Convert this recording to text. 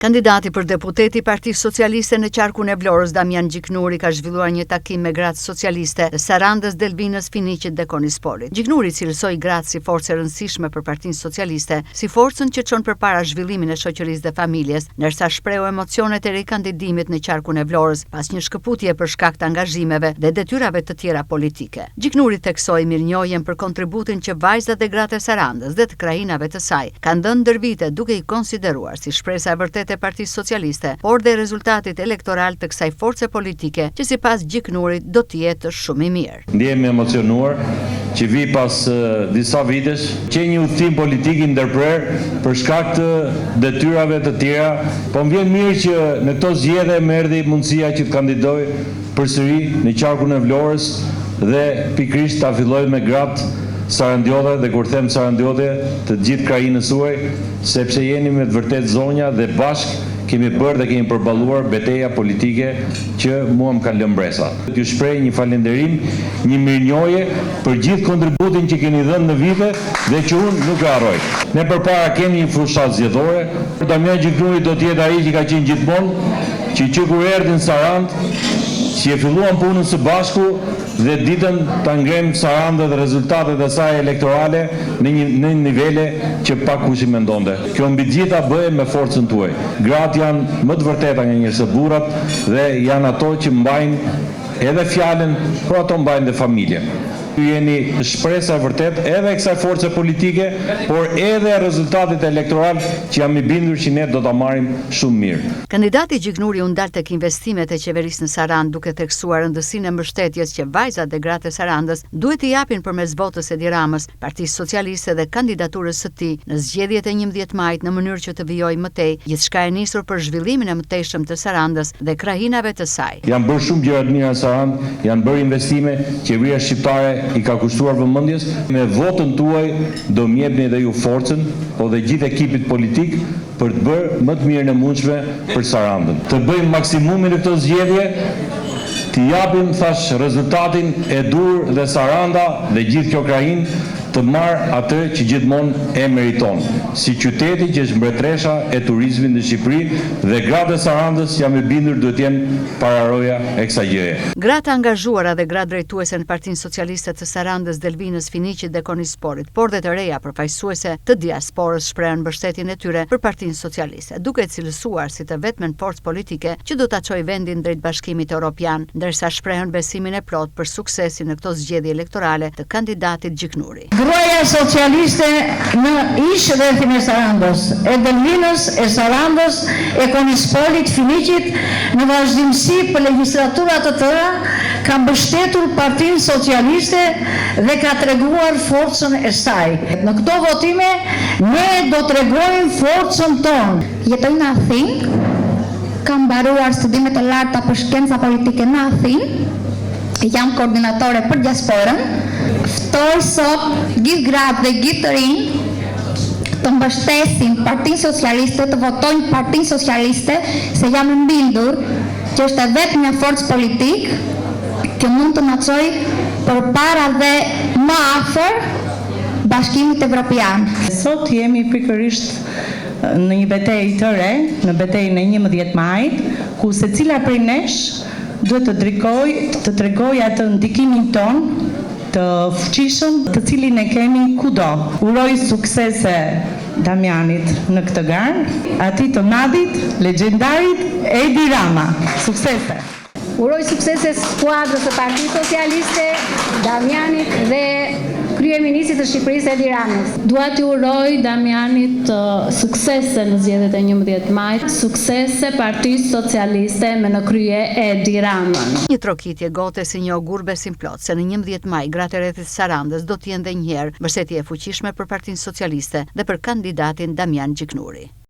Kandidati për deputet i Partisë Socialiste në qarkun e Vlorës, Damian Gjiknuri, ka zhvilluar një takim me gratë socialiste të Sarandës, Delvinës, Finiqit dhe Konispolit. Gjiknuri cilësoi gratë si forcë e rëndësishme për Partinë Socialiste, si forcën që çon përpara zhvillimin e shoqërisë dhe familjes, ndërsa shprehu emocionet e rikandidimit në qarkun e Vlorës pas një shkëputje për shkak të angazhimeve dhe detyrave të tjera politike. Gjiknuri theksoi mirënjohjen për kontributin që vajzat dhe gratë e Sarandës dhe të krajinave të saj kanë dhënë ndër vite, duke i konsideruar si shpresa e vërtetë e Partisë Socialiste, por dhe rezultatit elektoral të kësaj force politike që sipas Gjiknurit do të jetë shumë i mirë. Ndjehemi emocionuar që vi pas disa vitesh që një udhtim politik i ndërprer për shkak të detyrave të tjera, po më vjen mirë që në këto zgjedhje më erdhi mundësia që të kandidoj përsëri në qarkun e Vlorës dhe pikërisht ta filloj me gratë sarandiote, dhe kur them sarandiote, të gjithë krajinës suaj, sepse jeni me të vërtet zonja dhe bashkë kemi bërë dhe kemi përballuar betejë politike që mua më kanë lënë bresa. Ju shpreh një falënderim, një mirënjohje për gjithë kontributin që keni dhënë në vite dhe që unë nuk e harroj. Ne përpara kemi një fushat zgjedhore. Damian Gjiknuri do të jetë ai që ka qenë gjithmonë, që kur erdhi në Sarandë, që e filluan punën së bashku dhe ditën ta ngrem Sarandën dhe rezultatet e saj elektorale në nivele që pak kush i mendonte. Kjo mbi gjitha bëhet me forcën tuaj. Gratë janë më të vërteta nga njerëz se burrat dhe janë ato që mbajnë edhe fjalën, por ato mbajnë dhe familjen. Ju jeni shpresa e vërtet edhe kësaj force politike, por edhe rezultatet elektoral që jam i bindur që ne do ta marrim shumë mirë. Kandidati Gjiknuri u ndal tek investimet e qeverisë në Sarandë, duke theksuar rëndësinë e mbështetjes që vajzat dhe gratë e Sarandës duhet t'i japin përmes votës Edi Ramës, Partisë Socialiste dhe kandidaturës së tij në zgjedhjet e 11 majit në mënyrë që të vijojë më tej gjithçka e nisur për zhvillimin e mëtejshëm të Sarandës dhe krajinave të saj. Janë bërë shumë gjëra të mira në Sarandë, janë bërë investime, qeveria shqiptare i ka kushtuar vëmendjes. Me votën tuaj do m'jepni edhe ju forcën, po dhe gjithë ekipit politik për të bërë më të mirën e mundshme për Sarandën. Të bëjmë maksimumin në këtë zgjedhje, të japim thash rezultatin e dur dhe Saranda dhe gjithë kjo krajinë të marrë atë që gjithmonë e meriton, si qyteti që është mbretëresha e turizmit në Shqipëri dhe gratë e Sarandës jam i bindur duhet jenë pararoja e kësaj gjëje. Gratë angazhuara dhe gratë drejtuese në Partinë Socialiste të Sarandës, Delvinës, Finiqit dhe Konispolit, por dhe të reja përfaqësuese të diasporës shprehen mbështetjen e tyre për Partinë Socialiste, duke cilësuar si të vetmen forcë politike që do ta çojë vendin drejt Bashkimit Evropian, ndërsa shprehen besimin e plot për suksesin në këto zgjedhje elektorale të kandidatit Gjiknuri. Gruaja socialiste në ish dhe rrethin e Sarandës, e Delvinës, e Sarandës, e Konispolit, Finiqit, në vazhdimsi për legislaturat të tëra, ka mbështetur Partinë Socialiste dhe ka treguar forcën e saj. Në këto votime, ne do tregojmë forcën tonë. Jetoj në Athinë, kam mbaruar studimet e larta për shkenca politike në Athinë, jam koordinatore për diasporën. Ftoj sot gjithë gratë dhe gjithë të rinj të mbështesin Partinë Socialiste, të votojnë Partinë Socialiste, se jam i bindur që është vetëm një forcë politik që mund të na çojë përpara dhe më afër Bashkimit Evropian. Sot jemi pikërisht në një betejë të re, në betejën e 11 majit, ku secila prej nesh duhet të tregojë atë ndikimin ton të fuqishëm, të cilin e kemi kudo. Uroj suksese Damianit në këtë garë, atij të madhit, legjendarit Edi Rama. Suksese! Uroj suksese skuadrës së Partisë Socialiste, Damianit dhe kryeministit të Shqipërisë Edi Ramës. Dua t'ju uroj Damianit suksese në zgjedhjet e 11 majit, suksese Partisë Socialiste me në krye Edi Ramën. Një trokitje gote si një ogur besim plot se në 11 maj gratë e rrethit Sarandës do të jenë edhe një herë mbështetje e fuqishme për Partinë Socialiste dhe për kandidatin Damian Gjiknuri.